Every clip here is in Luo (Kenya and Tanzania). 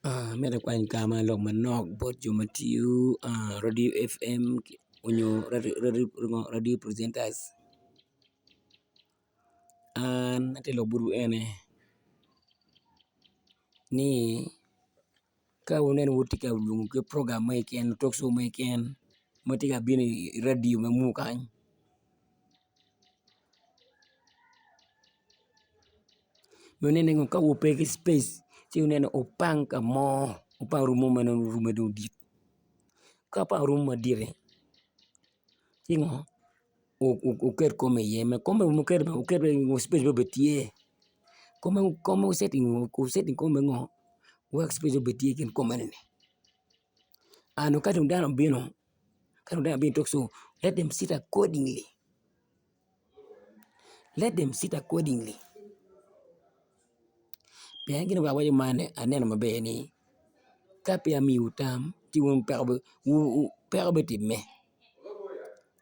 Mere kwany kama lok manok bot jomatiyo radio FM onyo radio presenters an atelo buru ene ni ka unen wutika lungu ke program meken talk show meken matika bini radio mamukany menene ngo ka upeke space ti unene upang ka mo upang rumo mano rumo dit ka pa rumo dire tingo uker kome yeme kome uker ngo space betie kome setting kome ngo work space betie ken kome ne ano kati undana bino talk show let them sit accordingly Piangin ba waje mane aneno mabe ni kapi ami utam ti won perbe timme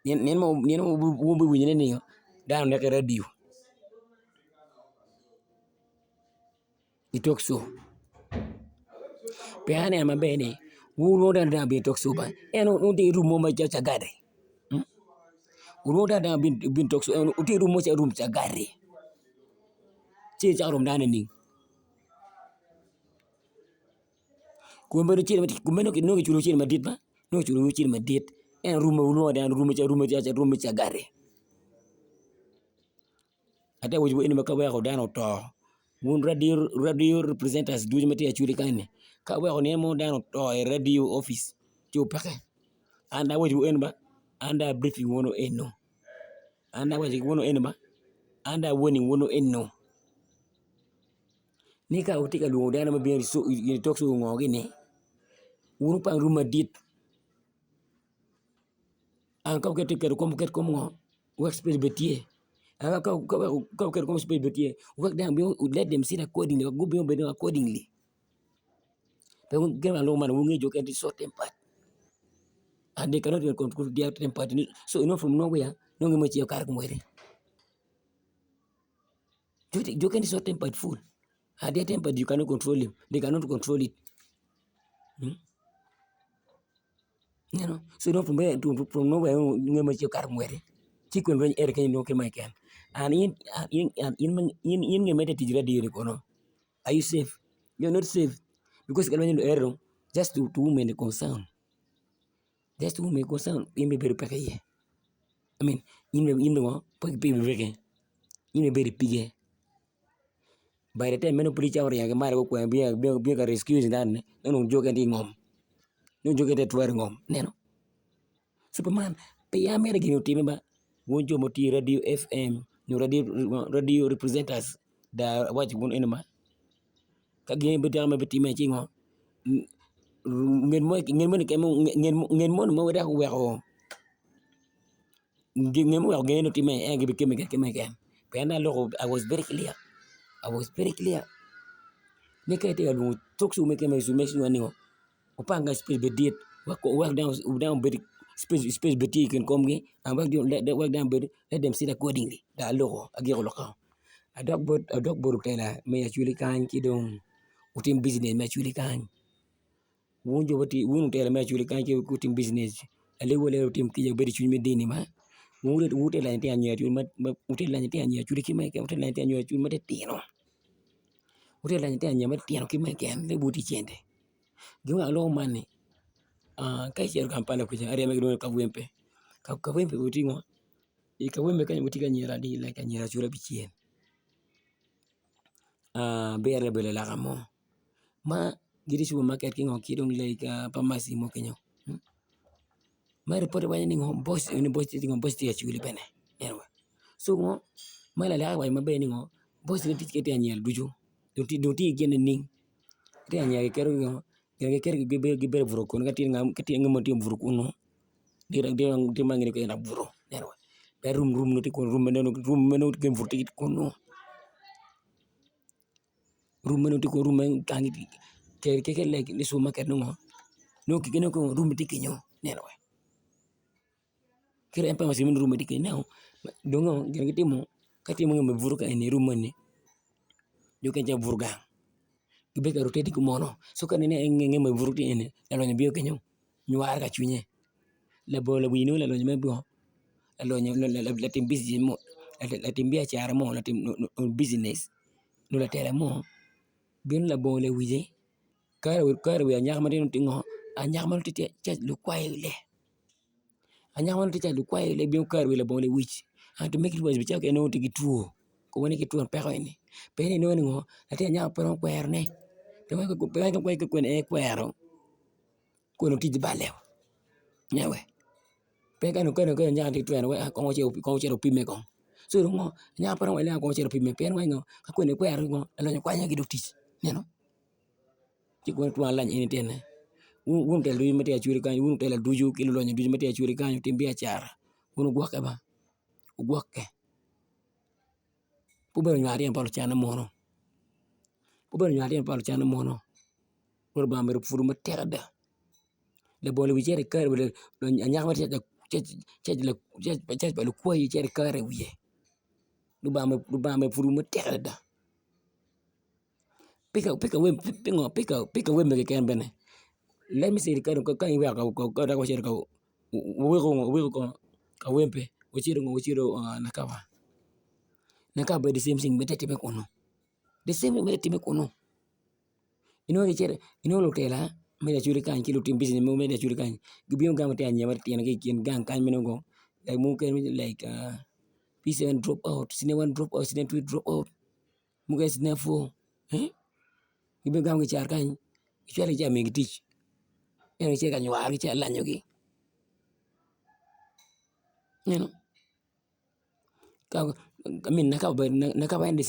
nien mo wo winyene ni dan nek radio I talk show piane mabe ni wo dan bi talk show ba eno undi rumo ma cha gade wo dan bin talk show undi rumo cha rum cha gade ci cha rum dan ni kumbe ci mati kumbe no chulo ci madit ba no chulo ci madit en rumo dan rumo cha gare ata wujo en maka wa dan to mun radio representers du mati ya chuli kane ka wa ne mo dan to radio office ci pake anda wujo en ba anda briefing wono enno anda wujo wono en ba anda woni wono enno ni ka utika lu dan ma bien so talk show ngogi ne wuru pang rumah dit angkau ketika kom ngo work space betie kau kom space betie work down let them sit accordingly go be accordingly pero gema lo man wungi joke di short tempat ade cannot control their tempat so from nowhere no ngi machi kar ko mwere joke di short tempat full ade tempat you cannot control him they cannot control it You know, so don't from nowhere you make your car mwere. Chicken when air can no my can. And in made it radio kono. Are you safe? You're not safe. Because when you error, just to women concern. Just to women concern, in be very pay. I mean, in the one, put be very in a very piggy. By the time men preach our young Mario and be a rescue done, no joke at home. No joke at wearing home. No. Superman, pia mere gini utime ba wonjo moti radio FM no radio representers da waji won enema ka gini beti ama beti me chingo ngeen mo wada ko wexo ngeen mo ngeen no time e gibi keme ken pena lo I was very clear ne kay te lu tok su me keme su me su ani upanga space bedit work down bedi space beti can come and work down bed let them sit accordingly da logo agiro loka adok boru tela me actually kan kidong utim business me actually kan wonjo bati wonu tela me actually kan ki utim business ale wole utim ki bedi chuni me dini ma wute la ntia nya tu ma wute la ntia nya chuli ki me ke wute la ntia nya chuli ma te tino wute la ntia nya ma tino ki me ke le buti chende gima lo mane kai cher kampana kuja are me gno kawempe utingo kawempe kan butika nyera di la kan nyera chura bichien bere bele la gamo ma giri supermarket kingo kidong like pharmacy mo kenyo ma report ba ni ngo boss ti chuli bene anyway so ngo ma la wa ma be ni ngo boss ni tikete anyel duju doti gene ning te anyel kero ngo kere gibe vuro kon kati ngam moti vuro kuno di mangini ko na vuro anyway be room no ti ko room meno ke vuro ti kono room meno ti ko room kangi ke like ni supermarket no ki gene ko room ti kenyo anyway kere empa masi room ti kenyo dongo gene timo kati mo ngam vuro ka ni room ni yo ke ja vurga gibe ka rotedi kumono so ka nene ng'e ma vuruti ene lalonyo bio kenyo nywar ka chunye la bolo wino la lonyo mebio la lonyo la tim business mo la tim biashara mo la tim business no la tele mo bin la bolo wije kare wi anyak matin tingo anyak man ti chach lu kwaye le anyak man ti chach lu kwaye le bin kare wi la bolo wich and to make it worse bichak eno tigi tuo ko woni ki tuo peko ini pe ni no ngo ati anyak pero kwerne to ko pe ko ko ne kwero ko no tiji balew nyewe pe kanu ko anyak ti tuo we ko che pime ko so ngo anyak pero we le ko che pime pe ngo ko ne kwero ngo lo nyo kwanya gi do tich neno ti ko tuo lan ini tene wun tel du mate achuri kanyo wun tel duju kilo lo nyo duju mate achuri kanyo timbi achara wun gwoke ba ugwoke pubero nywari en palo chana mono pubero nywari en palo chana mono por ba mer furu materda le bole wi chere kare le anyak mate che le koyi chere kare wiye du ba me furu materda pika we me ken bene let me see kare ko kan wi ka da ko chere ka we ko ka wempe ochiro nakaba the same thing mete time kono the same thing mete time kono ino chere ino lo tela mede churi kan kilo tim business mo mede churi kan gibion gam te anya mar tian ke kien gang kan meno go like mo ken like P7 drop out sine one drop out sine two drop out mo guys sine four gibion gam ke char kan chwele ja mi tich eno che kan war che lanyo gi you know I mean nakaba the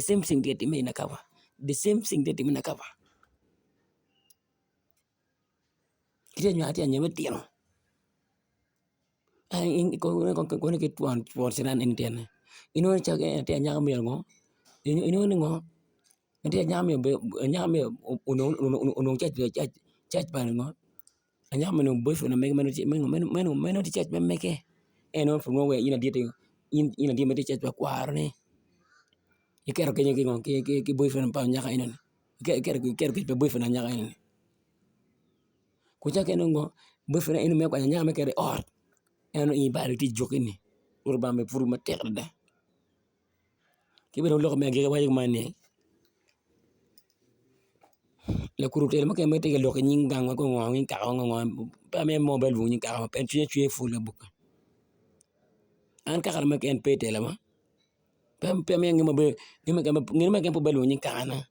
same thing that me nakaba the same thing that me nakaba kita nyati anya metino ai ko ne ke tuan por sinan intene ino cha ke te anya mi ngo ino ni ngo te anya mi uno cha pa ngo anya mi no boyfriend me no ti cha me ke eno from nowhere ina diete ina di meti cha pa kwar ne ikero ke ngo ke boyfriend pa nya ka ino ke boyfriend nya ka ino kucha ke ngo boyfriend ino me kwa nya me ke or eno i bari ti jokini urba me furu materda kibero loko me ge wayi mane le kurutel mo ke mete ke loko nyin gang ko ngo ngi ka ngo pa me mobile bu nyin ka pen tue fu le buka an ka kala me ken pete la ma pe me ngi mo be ngi me ke po belu nyin ka na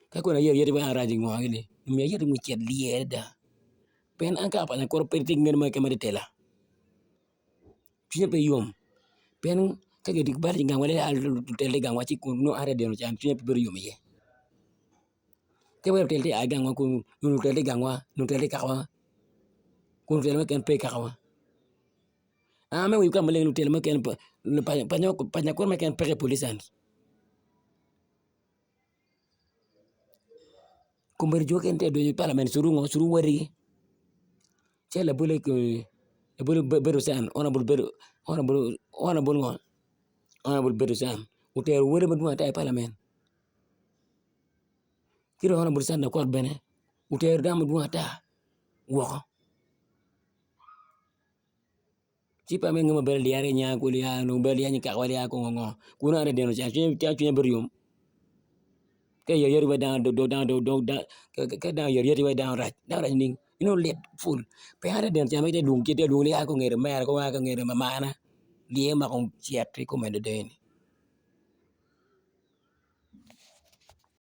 ka ko na yer ba araji ngo ngi me yer mu chet lieda pen an ka pa na ko pe ting ngi me ke me tela tue pe yom pen ka ge dik bari gang wala al tele gang wachi ko no are de no chan tue pe ber yom ye ke ber tele a gang ko no tele gang wa no tele ka wa ko tele me ken pe ka wa a me wi ka me le tele me ken pa nya ko me ken pe polisan kumber joken te do parliament suru wari che la bule ko e bule beru san honorable beru san uter wari madu ta parliament kiro honorable san na ko bene uter dam du ta wo ci pa me ngama bel diare nya ko liya no bel ya ni ka wali ya ko ngo ko na re de no cha chu beru yum ke yer we down do ke down yer we down right ning let full pe hare den jame de lung ke de lung ya ko ngere mer ko wa ko ngere ma mana liye ma ko chiat ko me de